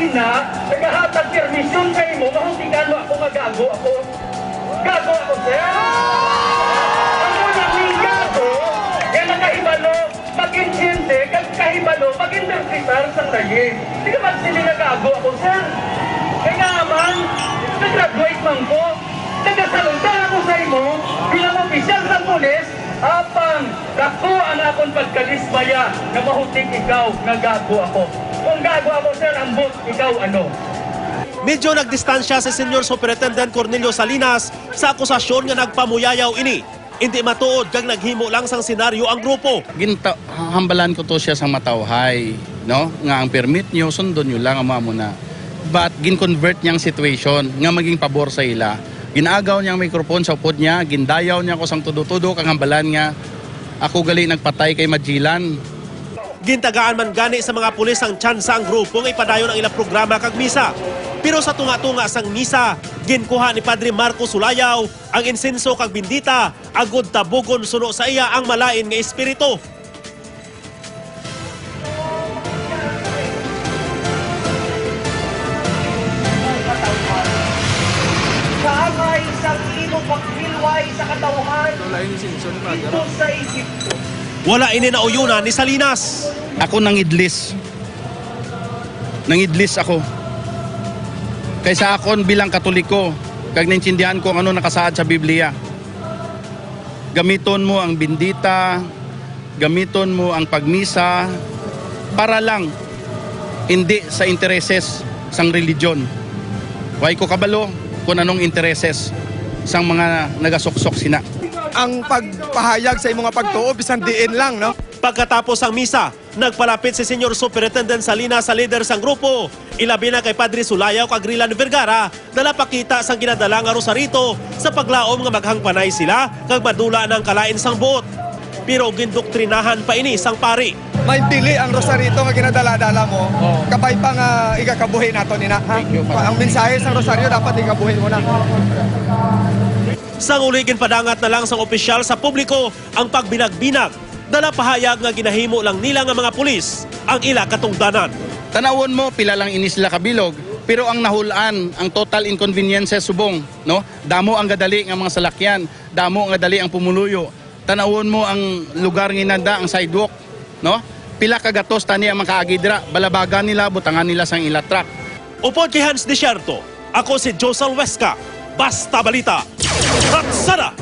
Salina, nagahatag permisyon kay mo, mahutikan mo ako magago ako. Gago ako, sir. Ako naging gago, kaya nakahibalo, mag-insyente, kahibalo, mag-interpretar sa layi. Hindi ka magsili na gago ako, sir. Kaya nga naman, nag-graduate man ko, nagasalunta ako sa imo, bilang opisyal sa pulis, apang dako ang akong pagkalismaya na mahutik ikaw na gago ako. Kung gago ako, sir, ambot, ikaw ano? Medyo nagdistansya si Senior Superintendent Cornelio Salinas sa akusasyon nga nagpamuyayaw ini. Hindi matuod kag naghimo lang sang senaryo ang grupo. Hambalan ko to siya sa matawhay, no? Nga ang permit nyo, sundon nyo lang ang muna. But gin-convert niyang situation nga maging pabor sa ila. Ginagaw niyang mikrofon sa upod niya, gindayaw niya ko sang tudo-tudo kang hambalan nga ako gali nagpatay kay Majilan. Gintagaan man gani sa mga pulis ang tsansa ang grupo nga ipadayon ang ilang programa kag misa. Pero sa tunga-tunga sang misa, ginkuha ni Padre Marco Sulayaw ang insenso kag bindita, agud tabugon suno sa iya ang malain nga espiritu. Kaangay sa imong pagpilway sa katawhan dito sa Egypto. Wala ini nauyunan ni Salinas. Ako nangidlis. Nangidlis ako. Kaysa akon bilang Katoliko, kag naintindihan ko ang ano nakasaad sa Biblia. Gamiton mo ang bindita, gamiton mo ang pagmisa, para lang, hindi sa intereses sang religion. Way ko kabalo kung anong intereses sang mga nagasuksok sina. Ang pagpahayag sa imong pagtuo bisan diin lang, no? Pagkatapos ang misa, nagpalapit si Senior Superintendent Salinas sa leader sang grupo. Ilabi na kay Padre Sulayaw kag Rilan Vergara na napakita sang ginadala nga rosarito sa paglaom nga maghangpanay sila kag madula ng kalain sang buot. Pero gindoktrinahan pa ini sang pari. May pili ang rosarito nga ginadala-dala mo. Kabay pa nga igakabuhi nato nina. Ha? Ang mensahe sa rosaryo dapat igabuhin mo na. Sang uligin padangat na lang sang opisyal sa publiko ang pagbinag-binag. Dala pahayag nga ginahimo lang nila nga mga pulis ang ila katungdanan. Tanawon mo, pila lang ini sila kabilog, pero ang nahulaan, ang total inconveniences subong, no? Damo ang gadali ng mga salakyan, damo ang gadali ang pumuluyo. Tanawon mo ang lugar nginanda, ang sidewalk, no? Pila kagatos tani ang makaagidra, balabagan nila, butangan nila sang ila truck. Upod kay Hans Desierto, ako si Josel Huesca. Basta Balita. Ratsada!